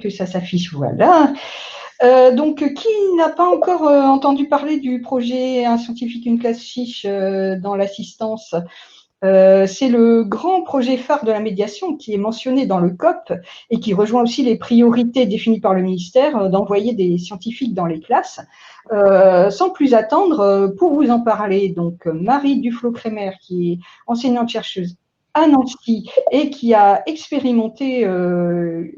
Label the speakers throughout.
Speaker 1: que ça s'affiche, voilà. Qui n'a pas encore entendu parler du projet Un scientifique, une classe chiche dans l'assistance? C'est le grand projet phare de la médiation qui est mentionné dans le COP et qui rejoint aussi les priorités définies par le ministère d'envoyer des scientifiques dans les classes. Sans plus attendre, pour vous en parler, donc Marie Duflo-Crémer, qui est enseignante-chercheuse à Nancy et qui a expérimenté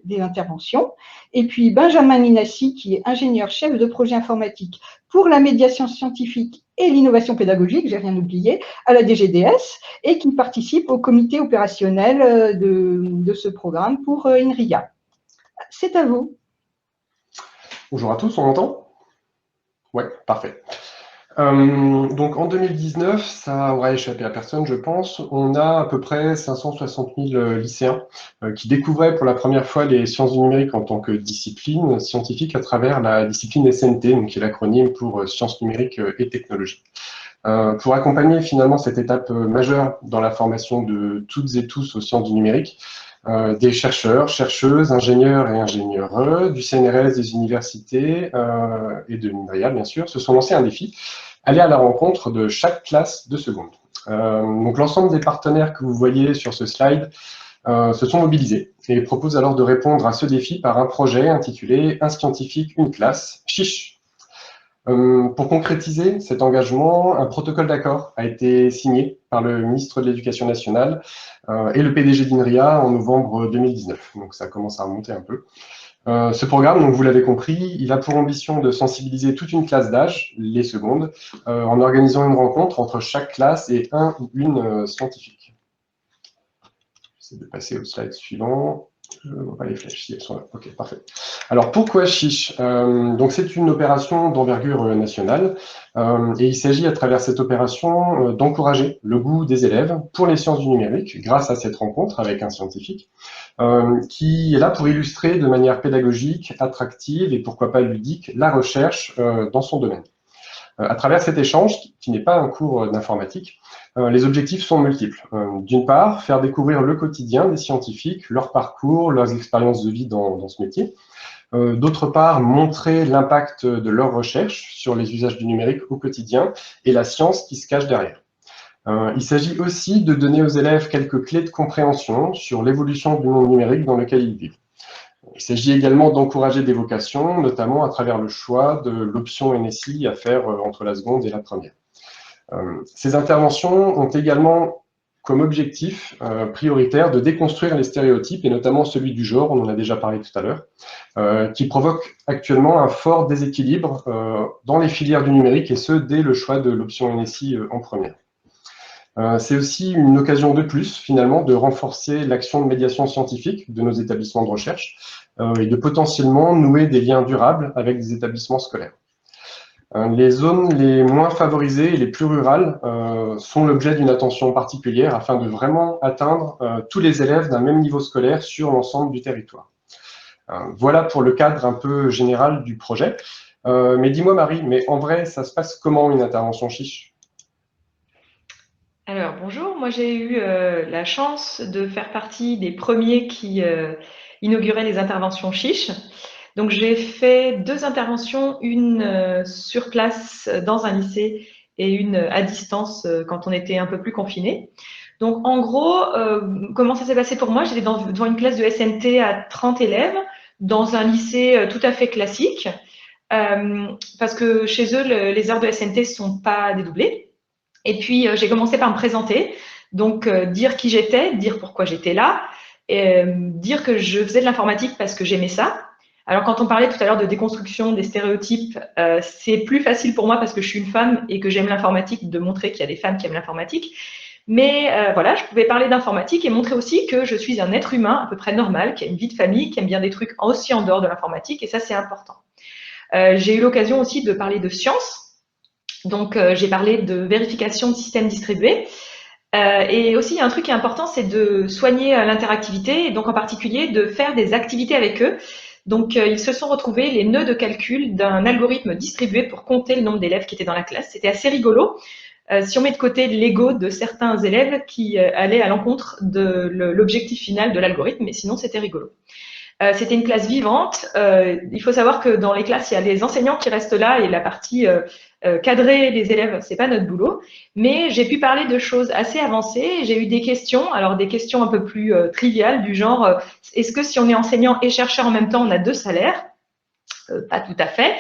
Speaker 1: des interventions, et puis Benjamin Minassi, qui est ingénieur-chef de projet informatique pour la médiation scientifique et l'innovation pédagogique, j'ai rien oublié, à la DGDS, et qui participe au comité opérationnel de ce programme pour INRIA. C'est à vous.
Speaker 2: Bonjour à tous, on m'entend? Ouais, parfait. Donc en 2019, ça aura échappé à personne, je pense. On a à peu près 560 000 lycéens qui découvraient pour la première fois les sciences du numérique en tant que discipline scientifique à travers la discipline SNT, donc qui est l'acronyme pour sciences numériques et technologies. Pour accompagner finalement cette étape majeure dans la formation de toutes et tous aux sciences du numérique, des chercheurs, chercheuses, ingénieurs et ingénieureux du CNRS, des universités et de l'INRIA, bien sûr, se sont lancés un défi, aller à la rencontre de chaque classe de seconde. Donc l'ensemble des partenaires que vous voyez sur ce slide se sont mobilisés et proposent alors de répondre à ce défi par un projet intitulé « Un scientifique, une classe, chiche ». Pour concrétiser cet engagement, un protocole d'accord a été signé par le ministre de l'Éducation nationale et le PDG d'INRIA en novembre 2019. Donc ça commence à remonter un peu. Ce programme, donc vous l'avez compris, il a pour ambition de sensibiliser toute une classe d'âge, les secondes, en organisant une rencontre entre chaque classe et un ou une scientifique. J'essaie de passer au slide suivant. Je ne vois pas les flèches, si elles sont là. Ok, parfait. Alors, pourquoi Chiche? Donc, c'est une opération d'envergure nationale et il s'agit à travers cette opération d'encourager le goût des élèves pour les sciences du numérique grâce à cette rencontre avec un scientifique qui est là pour illustrer de manière pédagogique, attractive et pourquoi pas ludique la recherche dans son domaine. À travers cet échange, qui n'est pas un cours d'informatique, les objectifs sont multiples. D'une part, faire découvrir le quotidien des scientifiques, leur parcours, leurs expériences de vie dans ce métier. D'autre part, montrer l'impact de leurs recherches sur les usages du numérique au quotidien et la science qui se cache derrière. Il s'agit aussi de donner aux élèves quelques clés de compréhension sur l'évolution du monde numérique dans lequel ils vivent. Il s'agit également d'encourager des vocations, notamment à travers le choix de l'option NSI à faire entre la seconde et la première. Ces interventions ont également comme objectif prioritaire de déconstruire les stéréotypes, et notamment celui du genre, on en a déjà parlé tout à l'heure, qui provoque actuellement un fort déséquilibre dans les filières du numérique, et ce, dès le choix de l'option NSI en première. C'est aussi une occasion de plus, finalement, de renforcer l'action de médiation scientifique de nos établissements de recherche et de potentiellement nouer des liens durables avec des établissements scolaires. Les zones les moins favorisées et les plus rurales sont l'objet d'une attention particulière afin de vraiment atteindre tous les élèves d'un même niveau scolaire sur l'ensemble du territoire. Voilà pour le cadre un peu général du projet. Mais dis-moi Marie, mais en vrai, ça se passe comment une intervention chiche ?
Speaker 3: Alors bonjour, moi j'ai eu la chance de faire partie des premiers qui inauguraient les interventions chiches. Donc j'ai fait 2 interventions, une sur place dans un lycée et une à distance quand on était un peu plus confinés. Donc en gros, comment ça s'est passé pour moi? J'étais devant une classe de SNT à 30 élèves dans un lycée tout à fait classique parce que chez eux, les heures de SNT ne sont pas dédoublées. Et puis, j'ai commencé par me présenter, donc dire qui j'étais, dire pourquoi j'étais là, et dire que je faisais de l'informatique parce que j'aimais ça. Alors, quand on parlait tout à l'heure de déconstruction des stéréotypes, c'est plus facile pour moi parce que je suis une femme et que j'aime l'informatique de montrer qu'il y a des femmes qui aiment l'informatique. Mais voilà, je pouvais parler d'informatique et montrer aussi que je suis un être humain à peu près normal, qui a une vie de famille, qui aime bien des trucs aussi en dehors de l'informatique, et ça, c'est important. J'ai eu l'occasion aussi de parler de science. Donc, j'ai parlé de vérification de systèmes distribués. Et aussi, il y a un truc qui est important, c'est de soigner l'interactivité, et donc en particulier de faire des activités avec eux. Donc, ils se sont retrouvés les nœuds de calcul d'un algorithme distribué pour compter le nombre d'élèves qui étaient dans la classe. C'était assez rigolo. Si on met de côté l'ego de certains élèves qui allaient à l'encontre de l'objectif final de l'algorithme, mais sinon, c'était rigolo. C'était une classe vivante. Il faut savoir que dans les classes, il y a les enseignants qui restent là et la partie cadrer les élèves, c'est pas notre boulot. Mais j'ai pu parler de choses assez avancées. J'ai eu des questions, alors des questions un peu plus triviales du genre est-ce que si on est enseignant et chercheur en même temps, on a 2 salaires? Pas tout à fait.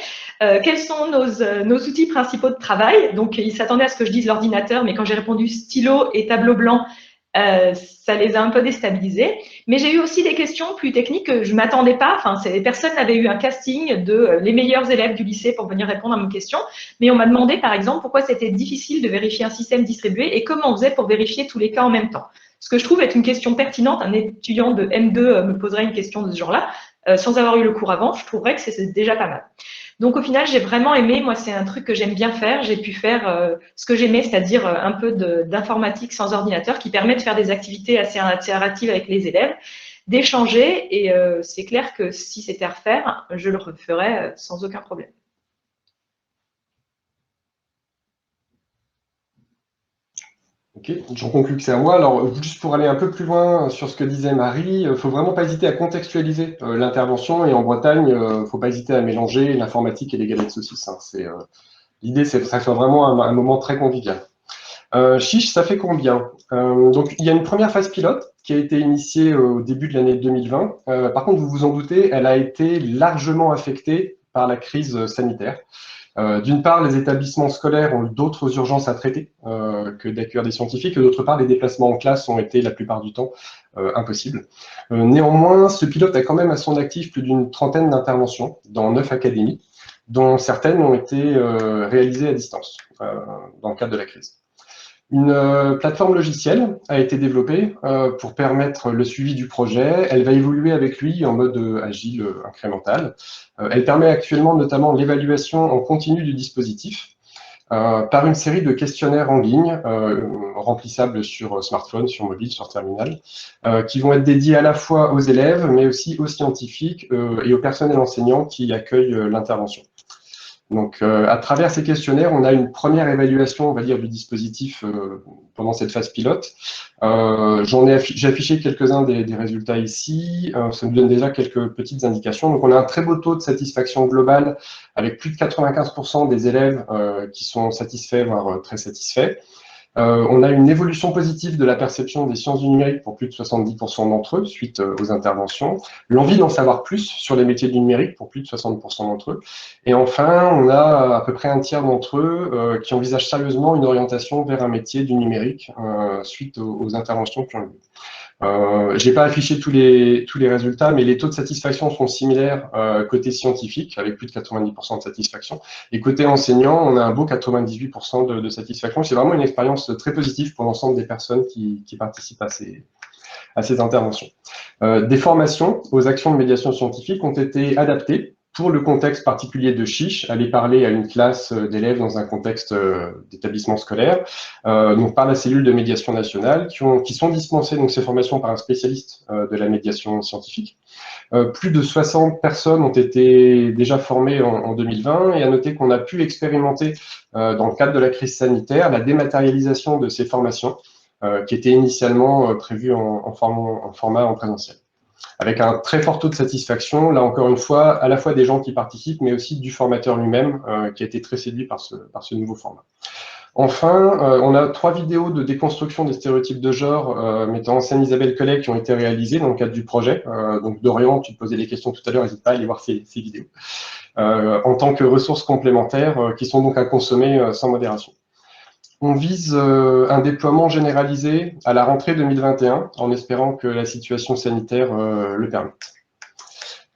Speaker 3: Quels sont nos outils principaux de travail? Donc, ils s'attendaient à ce que je dise l'ordinateur, mais quand j'ai répondu stylo et tableau blanc, ça les a un peu déstabilisés. Mais j'ai eu aussi des questions plus techniques que je m'attendais pas. Enfin, personne n'avait eu un casting de les meilleurs élèves du lycée pour venir répondre à mes questions. Mais on m'a demandé, par exemple, pourquoi c'était difficile de vérifier un système distribué et comment on faisait pour vérifier tous les cas en même temps. Ce que je trouve être une question pertinente. Un étudiant de M2 me poserait une question de ce genre-là. Sans avoir eu le cours avant, je trouverais que c'est déjà pas mal. Donc au final, j'ai vraiment aimé. Moi, c'est un truc que j'aime bien faire. J'ai pu faire ce que j'aimais, c'est-à-dire un peu d'informatique sans ordinateur qui permet de faire des activités assez interactives avec les élèves, d'échanger. Et c'est clair que si c'était à refaire, je le referais sans aucun problème.
Speaker 2: Ok, j'en conclus que c'est à moi. Alors, juste pour aller un peu plus loin sur ce que disait Marie, faut vraiment pas hésiter à contextualiser l'intervention. Et en Bretagne, faut pas hésiter à mélanger l'informatique et les galettes saucisses. Hein. L'idée, c'est que ça soit vraiment un moment très convivial. Chiche, ça fait combien? Donc, il y a une première phase pilote qui a été initiée au début de l'année 2020. Par contre, vous vous en doutez, elle a été largement affectée par la crise sanitaire. D'une part, les établissements scolaires ont eu d'autres urgences à traiter que d'accueillir des scientifiques, et d'autre part, les déplacements en classe ont été la plupart du temps impossibles. Néanmoins, ce pilote a quand même à son actif plus d'une trentaine d'interventions dans 9 académies, dont certaines ont été réalisées à distance dans le cadre de la crise. Une plateforme logicielle a été développée pour permettre le suivi du projet. Elle va évoluer avec lui en mode agile incrémental. Elle permet actuellement notamment l'évaluation en continu du dispositif par une série de questionnaires en ligne remplissables sur smartphone, sur mobile, sur terminal, qui vont être dédiés à la fois aux élèves, mais aussi aux scientifiques et au personnel enseignant qui accueille l'intervention. Donc, à travers ces questionnaires, on a une première évaluation, on va dire, du dispositif pendant cette phase pilote. J'ai affiché quelques-uns des résultats ici. Ça nous donne déjà quelques petites indications. Donc, on a un très beau taux de satisfaction globale avec plus de 95% des élèves qui sont satisfaits, voire très satisfaits. On a une évolution positive de la perception des sciences du numérique pour plus de 70% d'entre eux suite aux interventions. L'envie d'en savoir plus sur les métiers du numérique pour plus de 60% d'entre eux. Et enfin, on a à peu près un tiers d'entre eux qui envisagent sérieusement une orientation vers un métier du numérique suite aux interventions qui ont eu lieu. Je n'ai pas affiché tous les résultats, mais les taux de satisfaction sont similaires côté scientifique, avec plus de 90% de satisfaction. Et côté enseignant, on a un beau 98% de satisfaction. C'est vraiment une expérience très positive pour l'ensemble des personnes qui participent à ces interventions. Des formations aux actions de médiation scientifique ont été adaptées pour le contexte particulier de Chiche, aller parler à une classe d'élèves dans un contexte d'établissement scolaire, donc par la cellule de médiation nationale, qui sont dispensées donc ces formations par un spécialiste de la médiation scientifique. Plus de 60 personnes ont été déjà formées en 2020, et à noter qu'on a pu expérimenter dans le cadre de la crise sanitaire la dématérialisation de ces formations qui étaient initialement prévues en format en présentiel, avec un très fort taux de satisfaction, là encore une fois, à la fois des gens qui participent, mais aussi du formateur lui-même, qui a été très séduit par ce nouveau format. Enfin, on a 3 vidéos de déconstruction des stéréotypes de genre mettant en scène Isabelle Collet qui ont été réalisées dans le cadre du projet. Donc Dorian, tu te posais des questions tout à l'heure, n'hésite pas à aller voir ces vidéos. En tant que ressources complémentaires qui sont donc à consommer sans modération. On vise un déploiement généralisé à la rentrée 2021, en espérant que la situation sanitaire le permette.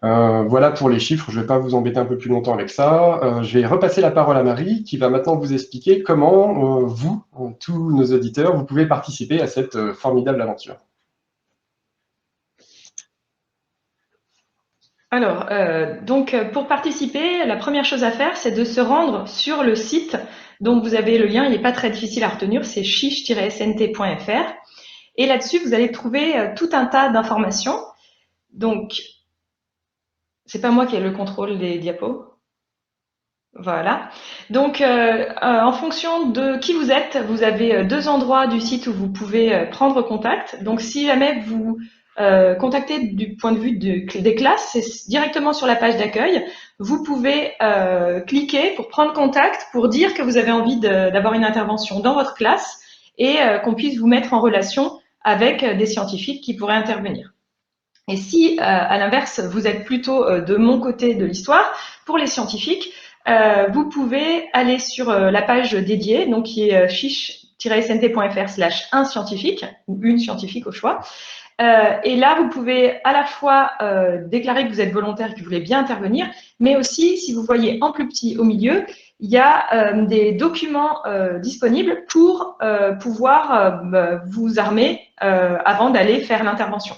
Speaker 2: Voilà pour les chiffres, je ne vais pas vous embêter un peu plus longtemps avec ça. Je vais repasser la parole à Marie, qui va maintenant vous expliquer comment vous, tous nos auditeurs, vous pouvez participer à cette formidable aventure.
Speaker 3: Alors, donc pour participer, la première chose à faire, c'est de se rendre sur le site. Donc vous avez le lien, il n'est pas très difficile à retenir, c'est chiche-snt.fr. Et là-dessus, vous allez trouver tout un tas d'informations. Donc, c'est pas moi qui ai le contrôle des diapos. Voilà. Donc, en fonction de qui vous êtes, vous avez 2 endroits du site où vous pouvez prendre contact. Donc, si jamais vous contacter du point de vue des classes, c'est directement sur la page d'accueil. Vous pouvez cliquer pour prendre contact, pour dire que vous avez envie d'avoir une intervention dans votre classe et qu'on puisse vous mettre en relation avec des scientifiques qui pourraient intervenir. Et si, à l'inverse, vous êtes plutôt de mon côté de l'histoire, pour les scientifiques, vous pouvez aller sur la page dédiée, donc qui est fiche-snt.fr/un scientifique, ou une scientifique au choix. Et là, vous pouvez à la fois déclarer que vous êtes volontaire et que vous voulez bien intervenir, mais aussi, si vous voyez en plus petit au milieu, il y a des documents disponibles pour pouvoir vous armer avant d'aller faire l'intervention.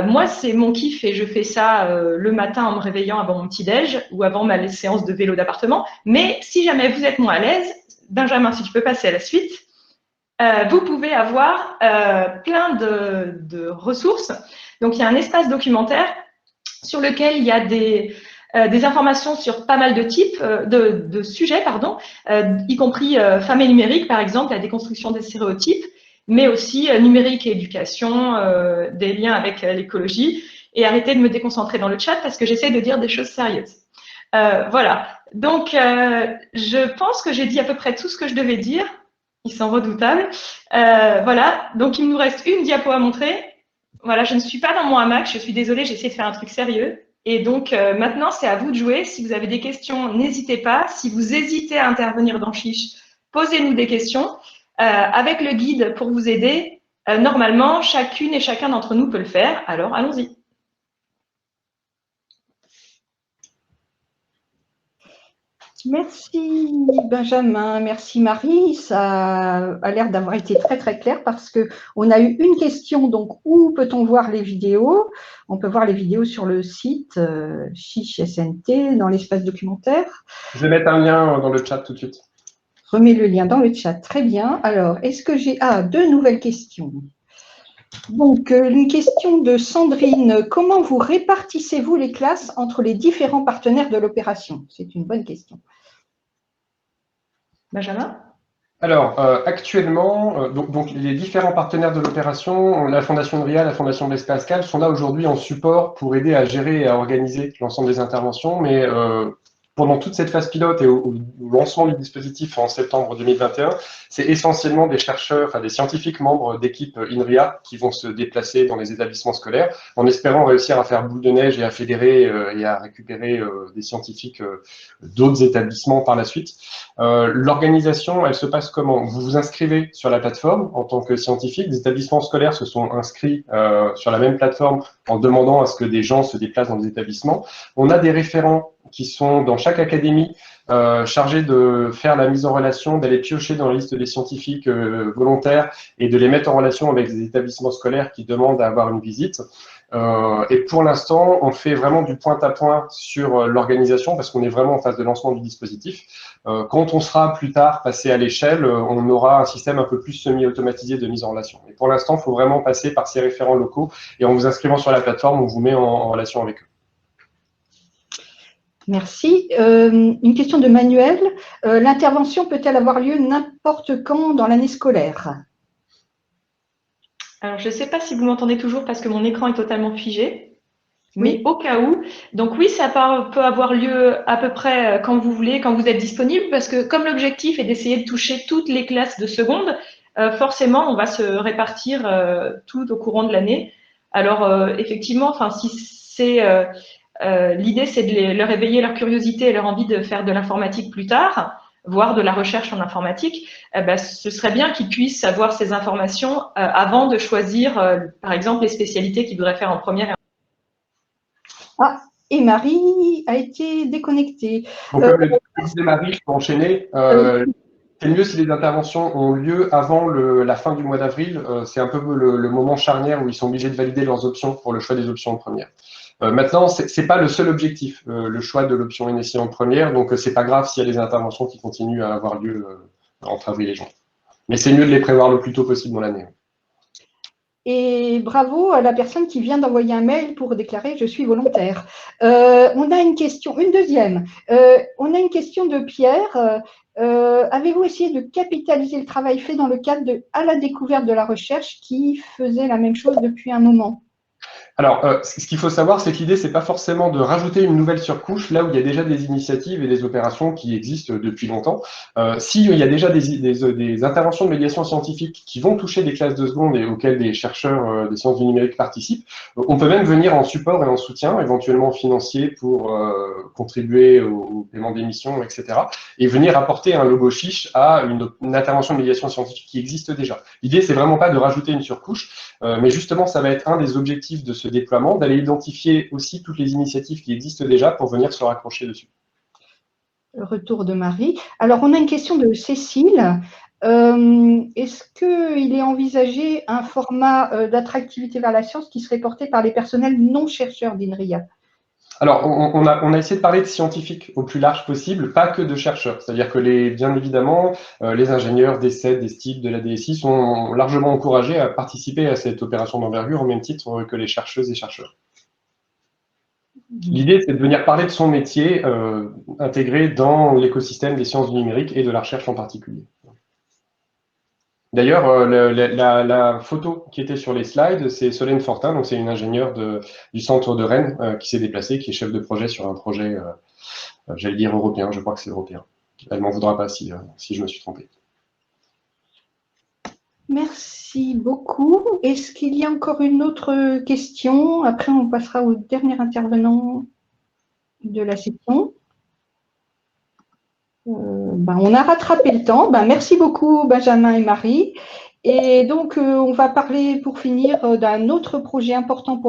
Speaker 3: Moi, c'est mon kiff et je fais ça le matin en me réveillant avant mon petit-déj ou avant ma séance de vélo d'appartement. Mais si jamais vous êtes moins à l'aise, Benjamin, si tu peux passer à la suite, vous pouvez avoir plein de ressources. Donc, il y a un espace documentaire sur lequel il y a des informations sur pas mal de types de sujets, y compris femmes et numérique, par exemple, la déconstruction des stéréotypes, mais aussi numérique et éducation, des liens avec l'écologie. Et arrêtez de me déconcentrer dans le chat parce que j'essaie de dire des choses sérieuses. Voilà. Donc, je pense que j'ai dit à peu près tout ce que je devais dire. Ils sont redoutables. Voilà. Donc, il nous reste une diapo à montrer. Voilà, je ne suis pas dans mon hamac. Je suis désolée, j'ai essayé de faire un truc sérieux. Et donc, maintenant, c'est à vous de jouer. Si vous avez des questions, n'hésitez pas. Si vous hésitez à intervenir dans Chiche, posez-nous des questions. Avec le guide pour vous aider, normalement, chacune et chacun d'entre nous peut le faire. Alors, allons-y.
Speaker 1: Merci Benjamin, merci Marie. Ça a l'air d'avoir été très très clair parce qu'on a eu une question, donc où peut-on voir les vidéos? On peut voir les vidéos sur le site Chiche SNT dans l'espace documentaire.
Speaker 2: Je vais mettre un lien dans le chat tout de suite.
Speaker 1: Remets le lien dans le chat, très bien. Alors, est-ce que j'ai… Ah, deux nouvelles questions. Donc, une question de Sandrine. Comment vous répartissez-vous les classes entre les différents partenaires de l'opération? C'est une bonne question.
Speaker 3: Benjamin?
Speaker 2: Alors, actuellement, donc les différents partenaires de l'opération, la Fondation RIA, la Fondation Blaise Pascal, sont là aujourd'hui en support pour aider à gérer et à organiser l'ensemble des interventions, mais pendant toute cette phase pilote et au lancement du dispositif en septembre 2021, c'est essentiellement des chercheurs, enfin des scientifiques membres d'équipe INRIA qui vont se déplacer dans les établissements scolaires en espérant réussir à faire boule de neige et à fédérer et à récupérer des scientifiques d'autres établissements par la suite. L'organisation, elle se passe comment? Vous vous inscrivez sur la plateforme en tant que scientifique. Les établissements scolaires se sont inscrits sur la même plateforme en demandant à ce que des gens se déplacent dans les établissements. On a des référents qui sont dans chaque académie chargés de faire la mise en relation, d'aller piocher dans la liste des scientifiques volontaires et de les mettre en relation avec les établissements scolaires qui demandent à avoir une visite. Et pour l'instant, on fait vraiment du point à point sur l'organisation parce qu'on est vraiment en phase de lancement du dispositif. Quand on sera plus tard passé à l'échelle, on aura un système un peu plus semi-automatisé de mise en relation. Mais pour l'instant, il faut vraiment passer par ces référents locaux et en vous inscrivant sur la plateforme, on vous met en relation avec eux.
Speaker 1: Merci. Une question de Manuel. L'intervention peut-elle avoir lieu n'importe quand dans l'année scolaire?
Speaker 3: Alors, je ne sais pas si vous m'entendez toujours parce que mon écran est totalement figé, mais
Speaker 1: Oui.
Speaker 3: au cas où. Donc oui, ça peut avoir lieu à peu près quand vous voulez, quand vous êtes disponible, parce que comme l'objectif est d'essayer de toucher toutes les classes de seconde, forcément, on va se répartir tout au courant de l'année. Alors, effectivement, si c'est… l'idée, c'est de leur éveiller leur curiosité et leur envie de faire de l'informatique plus tard, voire de la recherche en informatique, ce serait bien qu'ils puissent avoir ces informations avant de choisir, par exemple, les spécialités qu'ils voudraient faire en première.
Speaker 1: Ah, et Marie a été déconnectée.
Speaker 2: Donc, comme le disait Marie, je peux enchaîner. C'est mieux si les interventions ont lieu avant la fin du mois d'avril. C'est un peu le moment charnière où ils sont obligés de valider leurs options pour le choix des options en première. Maintenant, c'est pas le seul objectif, le choix de l'option NSI en première, donc c'est pas grave s'il y a des interventions qui continuent à avoir lieu entre avril et juin. Mais c'est mieux de les prévoir le plus tôt possible dans l'année.
Speaker 1: Et bravo à la personne qui vient d'envoyer un mail pour déclarer « je suis volontaire ». On a une question, une deuxième. On a une question de Pierre. Avez-vous essayé de capitaliser le travail fait dans le cadre de « À la découverte de la recherche » qui faisait la même chose depuis un moment?
Speaker 2: Alors, ce qu'il faut savoir, c'est que l'idée, c'est pas forcément de rajouter une nouvelle surcouche là où il y a déjà des initiatives et des opérations qui existent depuis longtemps. S'il y a déjà des interventions de médiation scientifique qui vont toucher des classes de seconde et auxquelles des chercheurs des sciences du numérique participent, on peut même venir en support et en soutien, éventuellement financier pour contribuer au paiement d'émissions, etc. Et venir apporter un logo chiche à une intervention de médiation scientifique qui existe déjà. L'idée, c'est vraiment pas de rajouter une surcouche, mais justement, ça va être un des objectifs de ce déploiement, d'aller identifier aussi toutes les initiatives qui existent déjà pour venir se raccrocher dessus.
Speaker 1: Retour de Marie. Alors, on a une question de Cécile. Est-ce qu'il est envisagé un format d'attractivité vers la science qui serait porté par les personnels non chercheurs d'INRIA?
Speaker 2: Alors, on a essayé de parler de scientifiques au plus large possible, pas que de chercheurs. C'est-à-dire que, bien évidemment, les ingénieurs des CED, des STIB, de la DSI sont largement encouragés à participer à cette opération d'envergure au même titre que les chercheuses et chercheurs. L'idée, c'est de venir parler de son métier intégré dans l'écosystème des sciences du numérique et de la recherche en particulier. D'ailleurs, la photo qui était sur les slides, c'est Solène Fortin, donc c'est une ingénieure du centre de Rennes qui s'est déplacée, qui est chef de projet sur un projet, j'allais dire européen, je crois que c'est européen. Elle m'en voudra pas si je me suis trompé.
Speaker 1: Merci beaucoup. Est-ce qu'il y a encore une autre question? Après, on passera au dernier intervenant de la session. On a rattrapé le temps. Merci beaucoup, Benjamin et Marie. Et donc, on va parler, pour finir, d'un autre projet important pour